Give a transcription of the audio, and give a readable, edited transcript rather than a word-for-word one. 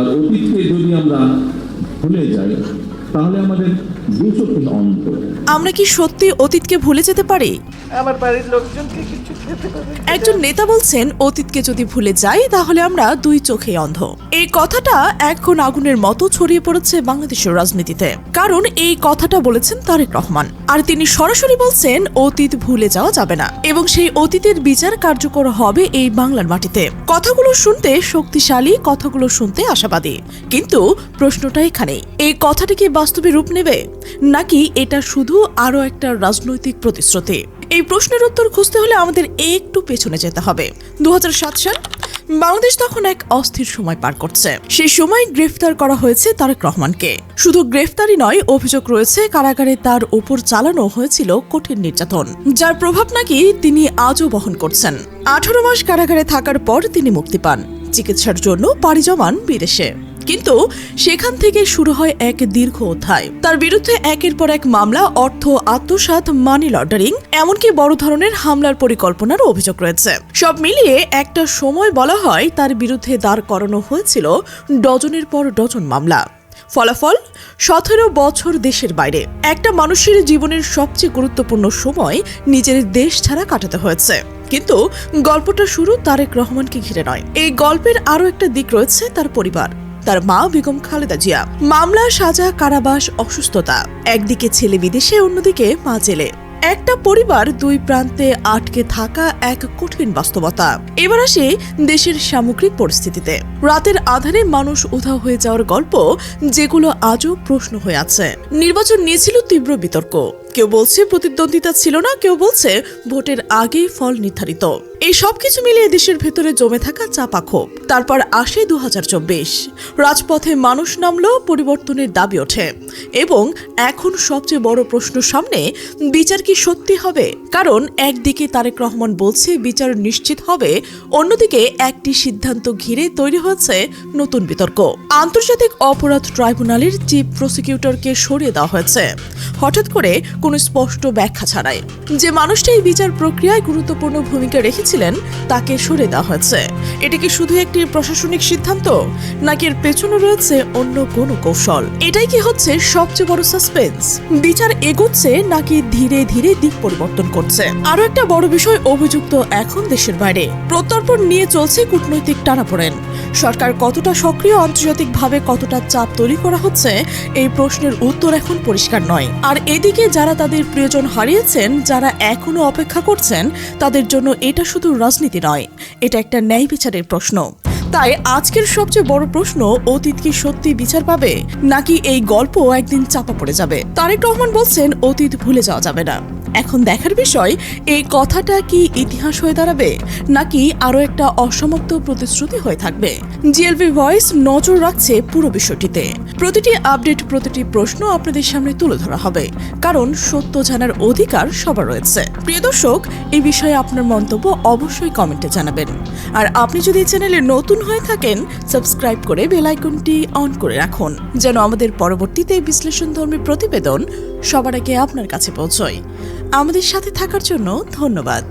আর অতীতকে যদি আমরা ভুলে যাই তাহলে আমাদের দুচোখে অন্ধ। আমরা কি সত্যি অতীতকে ভুলে যেতে পারি? আমার বাড়ির লোকজনকে কিছু খেতে পারে। একজন নেতা বলছেন, অতীতকে যদি ভুলে যাই তাহলে আমরা দুই চোখে অন্ধ। এই কথাটা এখন আগুনের মতো ছড়িয়ে পড়েছে বাংলাদেশের রাজনীতিতে, কারণ এই কথাটা বলেছেন তারেক রহমান। আর তিনি সরাসরি বলছেন অতীত ভুলে যাওয়া যাবে না এবং সেই অতীতের বিচার কার্যকর হবে এই বাংলার মাটিতে। কথাগুলো শুনতে শক্তিশালী, কথাগুলো শুনতে আশাবাদী, কিন্তু প্রশ্নটা এখানেই, এই কথাটি কি বাস্তবে রূপ নেবে নাকি এটা শুধু আরো একটা রাজনৈতিক প্রতিশ্রুতি? এই প্রশ্নের উত্তর খুঁজতে হলে আমাদের একটু পেছনে যেতে হবে। 2007 সাল, বাংলাদেশ তখন এক অস্থির সময় পার করছে। সেই সময় গ্রেফতার করা হয়েছে তারেক রহমানকে। শুধু গ্রেফতারই নয়, অভিযোগ রয়েছে কারাগারে তার উপর চালানো হয়েছিল কঠিন নির্যাতন, যার প্রভাব নাকি তিনি আজও বহন করছেন। 18 মাস কারাগারে থাকার পর তিনি মুক্তি পান, চিকিৎসার জন্য পাড়ি জমান বিদেশে। কিন্তু সেখান থেকে শুরু হয় এক দীর্ঘ অধ্যায়। তার বিরুদ্ধে একের পর এক মামলা, অর্থ আত্মসাৎ, মানি লন্ডারিং, এমনকি বড় ধরনের হামলার পরিকল্পনার অভিযোগ রয়েছে। সব মিলিয়ে একটা সময় বলা হয় তার বিরুদ্ধে দাঁড় করানো হয়েছিল ডজনের পর ডজন মামলা। ফলাফল, 17 বছর দেশের বাইরে। একটা মানুষের জীবনের সবচেয়ে গুরুত্বপূর্ণ সময় নিজের দেশ ছাড়া কাটাতে হয়েছে। কিন্তু গল্পটা শুরু তারেক রহমানকে ঘিরে নয়। এই গল্পের আরো একটা দিক রয়েছে তার পরিবার, তার মা বেগম খালেদা জিয়া। মামলা, সাজা, কারাবাস, অসুস্থতা, একদিকে ছেলে বিদেশে, অন্যদিকে মা জেলে। একটা পরিবার, দুই প্রান্তে আটকে থাকা এক কঠিন বাস্তবতা। এবার আসে দেশের সামগ্রিক পরিস্থিতিতে। রাতের আধারে মানুষ উধাও হয়ে যাওয়ার গল্প, যেগুলো আজও প্রশ্ন হয়ে আছে। নির্বাচন নিয়েছিল তীব্র বিতর্ক। কেউ বলছে প্রতিদ্বন্দ্বিতা ছিল না, কেউ বলছে ভোটের আগেই ফল নির্ধারিত। এই সবকিছু মিলিয়ে দেশের ভেতরে জমে থাকা চাপা ক্ষোভ। তারপর আসে 2024। রাজপথে মানুষ নামলো, পরিবর্তনের দাবি ওঠে এবং এখন সবচেয়ে বড় প্রশ্ন সামনে, বিচার কি সত্যি হবে? কারণ একদিকে তারেক রহমান বলছে বিচার নিশ্চিত হবে, অন্যদিকে একটি সিদ্ধান্ত ঘিরে তৈরি হয়েছে নতুন বিতর্ক। আন্তর্জাতিক অপরাধ ট্রাইব্যুনালের চিফ প্রসিকিউটরকে সরিয়ে দেওয়া হয়েছে হঠাৎ করে, কোনো স্পষ্ট ব্যাখ্যা ছাড়াই। যে মানুষটি এই বিচার প্রক্রিয়ায় গুরুত্বপূর্ণ ভূমিকা রেখেছিলেন তাকে সরিয়ে দেওয়া হয়েছে। এটা কি শুধু একটি প্রশাসনিক সিদ্ধান্ত, নাকি এর পেছনে রয়েছে অন্য কোনো কৌশল? এটাই কি হচ্ছে সবচেয়ে বড় সাসপেন্স? বিচার এগোচ্ছে নাকি ধীরে ধীরে দিক পরিবর্তন করছে? আরো একটা বড় বিষয়, অভিযুক্ত এখন দেশের বাইরে। প্রত্যর্পণ নিয়ে চলছে কূটনৈতিক টানাপোড়েন। সরকার কতটা সক্রিয়, আন্তর্জাতিকভাবে কতটা চাপ তৈরি করা হচ্ছে, এই প্রশ্নের উত্তর এখন পরিষ্কার নয়। আর এদিকে যারা তাদের প্রিয়জন হারিয়েছেন, যারা এখনো অপেক্ষা করছেন, তাদের জন্য এটা শুধু রাজনীতি নয়, এটা একটা ন্যায় বিচারের প্রশ্ন। তাই আজকের সবচেয়ে বড় প্রশ্ন, অতীত কি সত্যি বিচার পাবে নাকি এই গল্প একদিন চাপা পড়ে যাবে? তারেক রহমান বলছেন অতীত ভুলে যাওয়া যাবে না। এখন দেখার বিষয়, এই কথাটা কি ইতিহাস হয়ে দাঁড়াবে নাকি আরো একটা অসমাপ্ত প্রতিশ্রুতি হয়ে থাকবে? জিএলভি ভয়েস নজর রাখছে পুরো বিষয়টিতে। প্রতিটি আপডেট, প্রতিটি প্রশ্ন আপনাদের সামনে তুলে ধরা হবে, কারণ সত্য জানার অধিকার সবার রয়েছে। প্রিয় দর্শক, এই বিষয়ে আপনার মন্তব্য অবশ্যই কমেন্টে জানাবেন। আর আপনি যদি এই চ্যানেলে নতুন হয়ে থাকেন, সাবস্ক্রাইব করে বেল আইকনটি অন করে রাখুন, যেন আমাদের পরবর্তীতে বিশ্লেষণধর্মী প্রতিবেদন সবার আগে আপনার কাছে পৌঁছয়। আমাদের সাথে থাকার জন্য ধন্যবাদ।